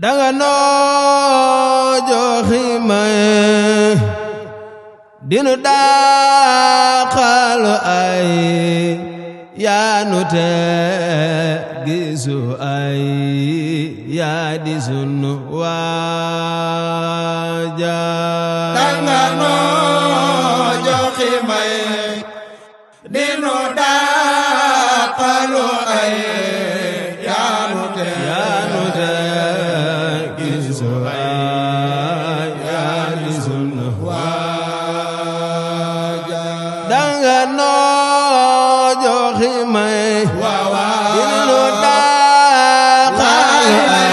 danga noo joxi may dinu daaxalu ay yaanu te gisu ay yaa di sunu waaja danga noo joxi may dinu daaxalu ay yaanu te gisu ay yaa di sunu waaja danga noo joxi may dinu daaxalu ay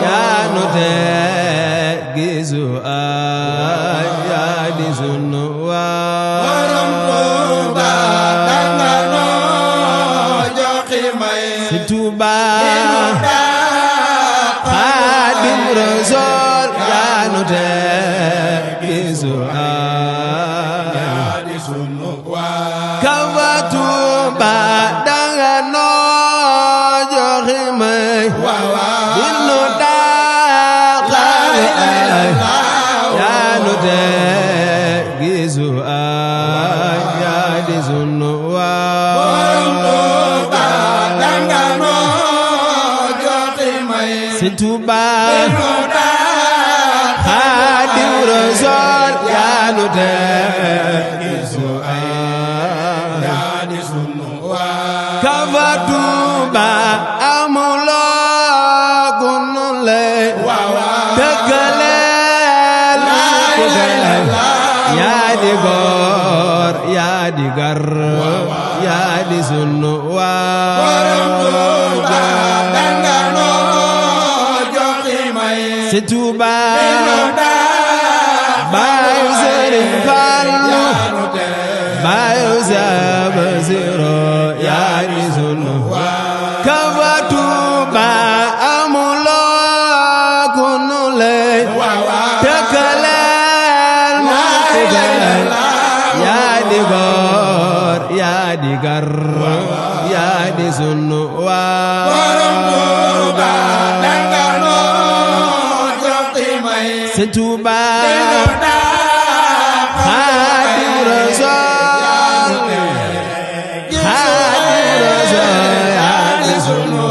yaanu te gisu ay yaa di sunu waaja danga noo joxi may si Tuuba Xaadim Rasuul yaanu te gisu ay kawa Tuuba danga noo joxi may dinu daaxalu ay yaanu te gisu ay yaa di sunu waaja danga noo joxi may si Tuuba Xaadim Rasuul yaanu te gisu ay kawa Tuuba amuloo kunu lay dëggaleel yaa di góor yaa di gar yaa di sunu waaja danga noo joxi may si Tuuba baayu Sëriñ Fallu baayu Basiru yaa di sunu kawa Tuuba amuloo kunu lay dëggaleel yaa di góor yaa di gar yaa di sunu waaja danga noo joxi may si Tuuba Xaadim Rasuul Xaadim Rasuul yaa di sunu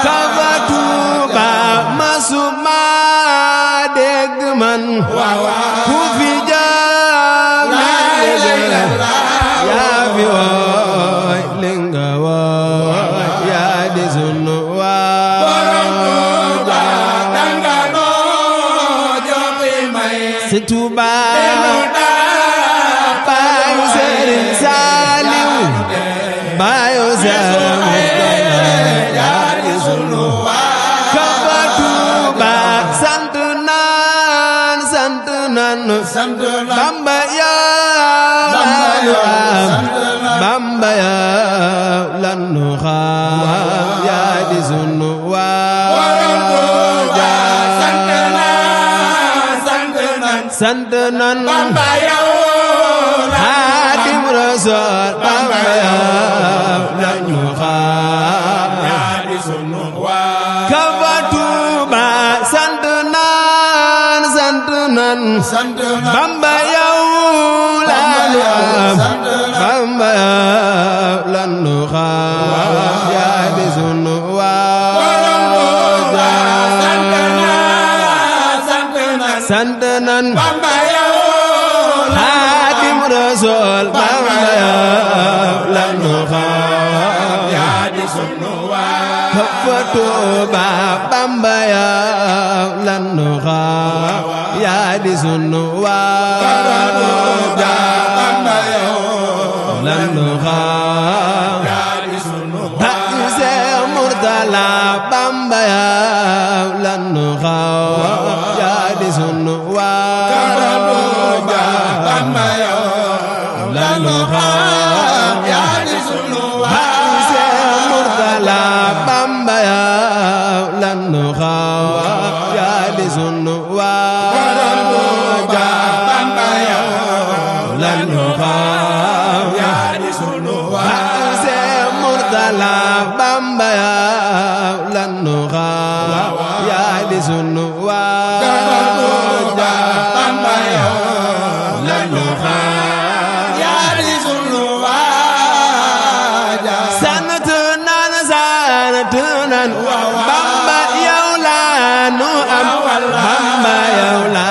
kawa Tuuba masuma dégg man ku fi jaar yaa fi wooy li nga wooy yaa di sunu waaja danga noo joxi may si Tuuba baayu Sëriñ Saaliw baayu yaa di sunu kawa Tuuba sant naan Bamba yaa lanu am Bamba yaa lanu xam yaa di sunu waaja sant nan Bamba yow Xaadim Rasuul Bamba yaa lanu xam yaa di sunu kawa Tuuba sant nan Bamba yow lanu am Bamba yaa lanu xam yaa di sunu waaja sant nan Bamba yow Xaadim Rasuul Bamba yaa lanu xam yaa di sunu kawa Tuuba Bamba yaa lanu xam yaa di sunu waaja Bamba yow lanu xam yaa di sunu Seex Murtala Bamba yaa lanu xam yaa di sunu waaja Bamba yow lanu xam yaa di sunu Seex Murtala Bamba yaa lanu xam yaa di sunu waaja Bamba yow lanu xam yaa di sunu Seex Murtala Bamba yaa lanu xam di sunu waa Borom Tuuba Bamba yow la ñu xam yaa di sunu waaja sant nan Bamba yow la nu am Bamba yow la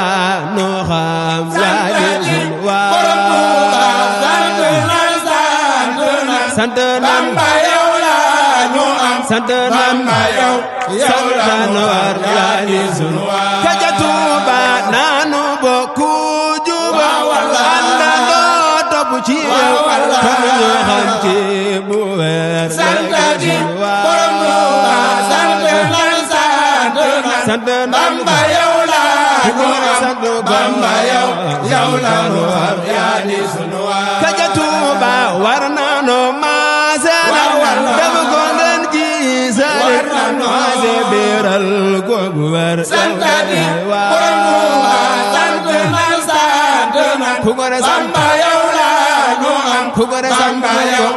nu xam yaa di sunu waa Borom Tuuba sant nan Bamba yow la ñu am sant nan Bamba yow la nu war yaa di sunu waa kaja Tuuba nanu bokku juba àndandoo topp ci yow kon ñu xam ci bu wér santati Borom Tuuba sant nan Bamba yow la ñu am Bamba yow la nu war yaa di sunu waa kaja Tuuba war nanu maasena def ko ngeen ji sare maase biral ko bu wér santati Borom Tuuba sant nan ku ko sant Bamba yow la ñu am ku ko sant Bamba yow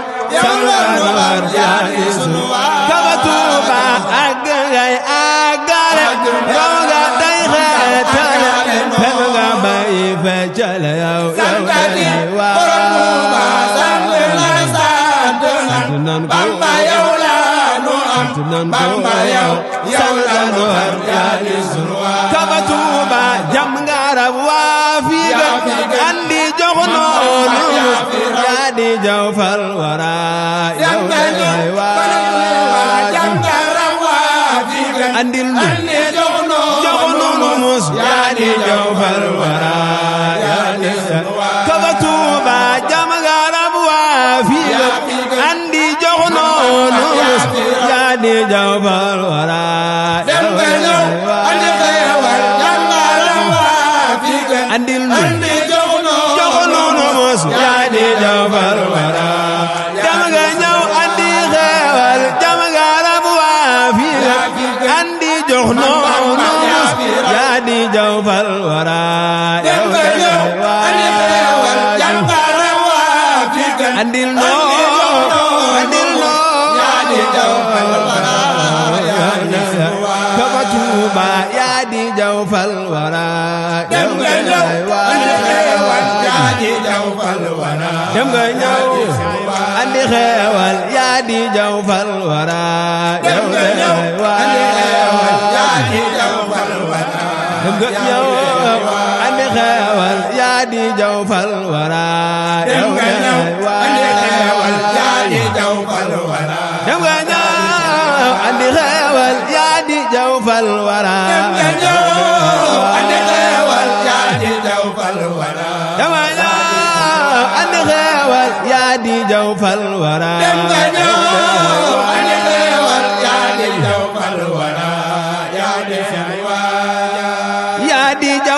la nu war yaa di sunu waa kaja Tuuba ak ngay àggale raw nga day xeetale fekk nga bàyyi feccale yow santati Borom Tuuba sant nan Bamba yow la nu am Bamba yow la nu war yaa di sunu waa kaja Tuuba jam nga rab waa fii andi jox noonu yaa di jaw fal wara yow andil nu jox noonu mus yaa di jaw fal wara kaja Tuuba jam nga rab waa fii andi jox noonu mus yaa di jaw fal wara andil nu jox noonu mus yaa di jaw fal wara jam nga ñëw andi xeewal jam nga rab waa fii andi jox noonu mus yaa di jaw fal wara andil noo kaja Tuuba yaa di jaw fal wara dem nga ñëw andi xeewal yaa di jaw fal wara dem nga ñëw andi xeewal yaa di jaw fal wara dem nga ñëw andi xeewal yaa di jaw fal wara dem nga ñëw andi xeewal yaa di jaw fal wara dem nga ñëw andi xeewal yaa di jaw fal wara dem nga ñëw andi xeewal yaa di jaw fal wara andi xeewal yaa di jaw fal wara yaa di jaw